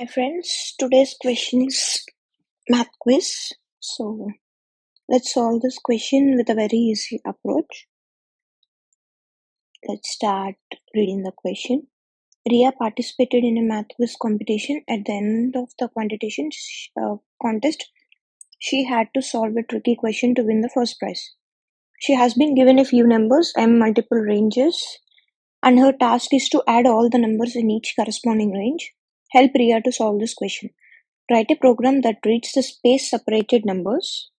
Hi friends, today's question is math quiz. So let's solve this question with a very easy approach. Let's start reading the question. Ria participated in a math quiz competition. At the end of the contest, she had to solve a tricky question to win the first prize. She has been given a few numbers, m multiple ranges, and her task is to add all the numbers in each corresponding range. Help Ria to solve this question. Write a program that reads the space-separated numbers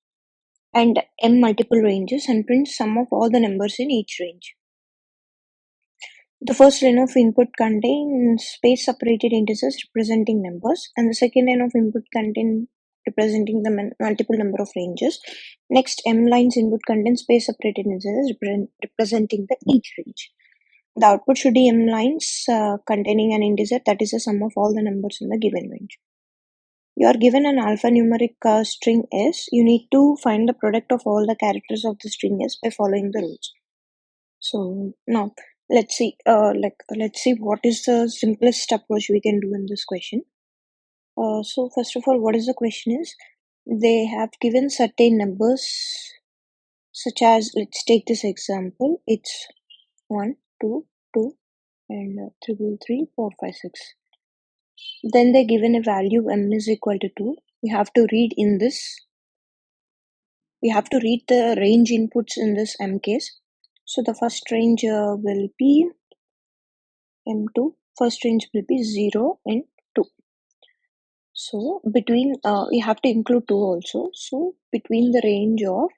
and m multiple ranges and prints sum of all the numbers in each range. The first line of input contains space-separated integers representing numbers, and the second line of input contains representing the multiple number of ranges. Next, m lines input contains space-separated integers representing the each range. The output should be m lines containing an integer that is the sum of all the numbers in the given range. You are given an alphanumeric string S. You need to find the product of all the characters of the string S by following the rules. So now let's see. Let's see what is the simplest approach we can do in this question. So first of all, what is the question is? They have given certain numbers, such as, let's take this example. It's 1, 2, 2, and 3, 3, 4, 5, 6. Then they're given a value m is equal to 2. We have to read the range inputs in this m case. So the first range will be m2. First range will be 0 and 2. So between, we have to include 2 also. So between the range of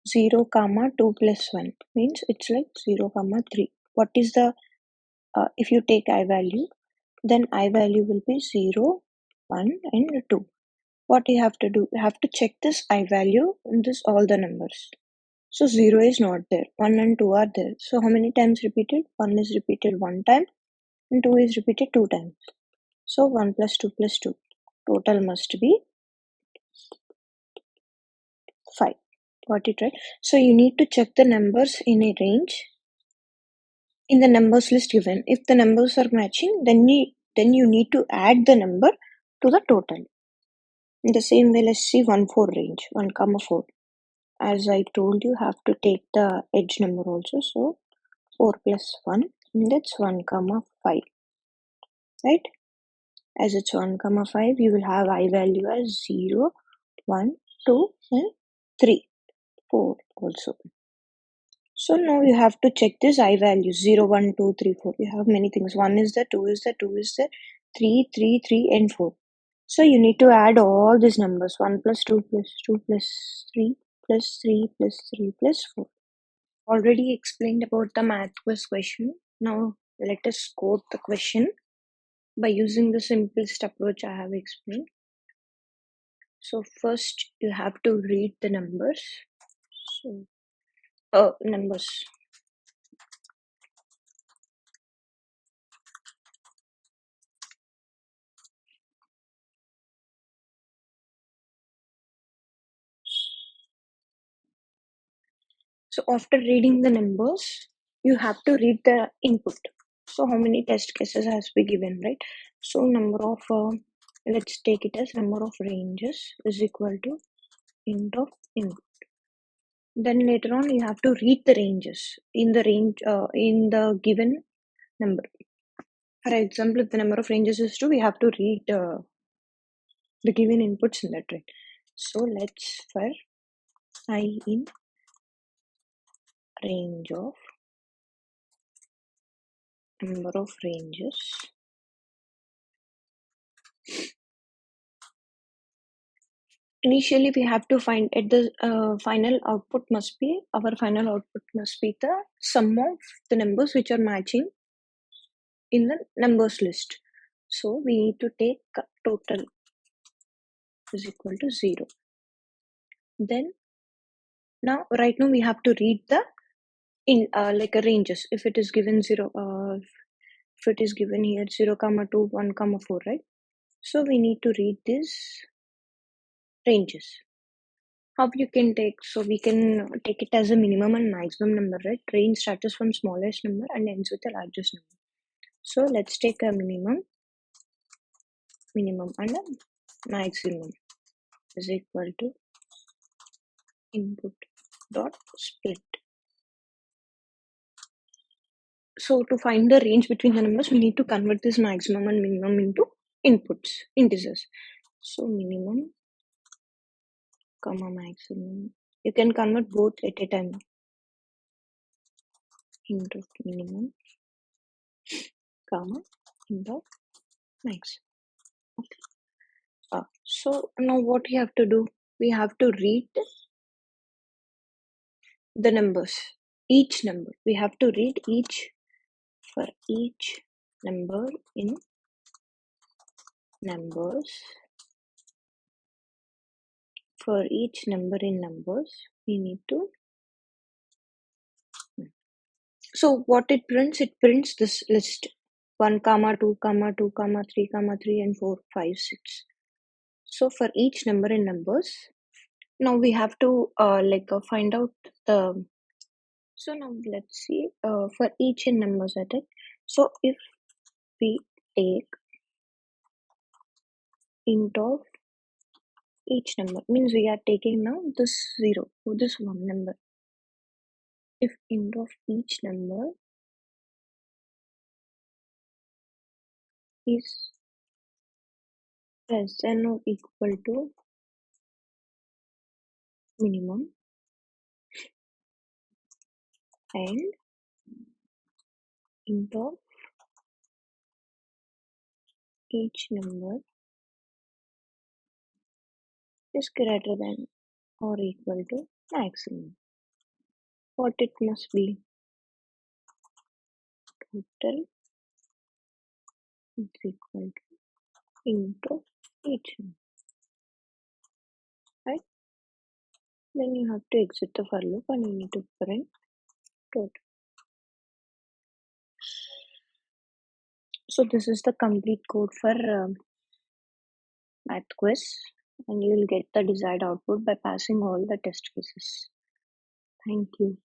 0, comma 2 plus 1 means it's like 0, comma 3. What is the, if you take I value, then I value will be 0, 1 and 2. What you have to do, you have to check this I value in this all the numbers. So 0 is not there, 1 and 2 are there. So how many times repeated? 1 is repeated 1 time and 2 is repeated 2 times. So 1 plus 2 plus 2. Total must be 5. Got it right? So you need to check the numbers in a range in the numbers list given. If the numbers are matching, then you need to add the number to the total. In the same way, let's see 1, 4 range, 1, comma 4. As I told you, have to take the edge number also. So 4 plus 1, and that's 1, comma 5. Right? As it's 1, comma 5, you will have I value as 0, 1, 2, and 3, 4 also. So now you have to check this I value 0, 1, 2, 3, 4. You have many things. 1 is there, 2 is there, 2 is there, 3, 3, 3, and 4. So you need to add all these numbers 1 plus 2 plus 2 plus 3 plus 3 plus 3 plus 4. Already explained about the math quiz question. Now let us quote the question by using the simplest approach I have explained. So first you have to read the numbers. So numbers. So after reading the numbers, you have to read the input. So how many test cases has been given, right? So number of, let's take it as number of ranges is equal to int of input. Then later on you have to read the ranges in the range, in the given number. For example, if the number of ranges is 2, we have to read the given inputs in that range. So let's for I in range of number of ranges. Initially, we have to find at the final output must be, our final output must be the sum of the numbers which are matching in the numbers list. So we need to take total is equal to 0. Then now right now we have to read the in like a ranges. If it is given 0, if it is given here 0, comma 2, 1, comma 4, right? So we need to read these ranges. How you can take, so we can take it as a minimum and maximum number, right? Range starts from smallest number and ends with the largest number. So let's take a minimum. minimum and a maximum is equal to input dot split. So to find the range between the numbers, we need to convert this maximum and minimum into inputs, integers. So minimum comma maximum. You can convert both at a time into minimum comma into max. Okay. So now what we have to do? We have to read the numbers, each number. We have to read for each number in numbers. For each number in numbers, we need to. So what it prints this list 1, comma 2, comma 2, comma 3, comma 3, and 4, 5, 6. So for each number in numbers, now we have to find out the. So now let's see for each in numbers at it. So if we take int of each number, means we are taking now this 0, this one number. If int of each number is less than or equal to minimum and int of each number is greater than or equal to maximum. What it must be? Total is equal to int of each number, right? Then you have to exit the for loop and you need to print total. So this is the complete code for math quiz, and you will get the desired output by passing all the test cases. Thank you.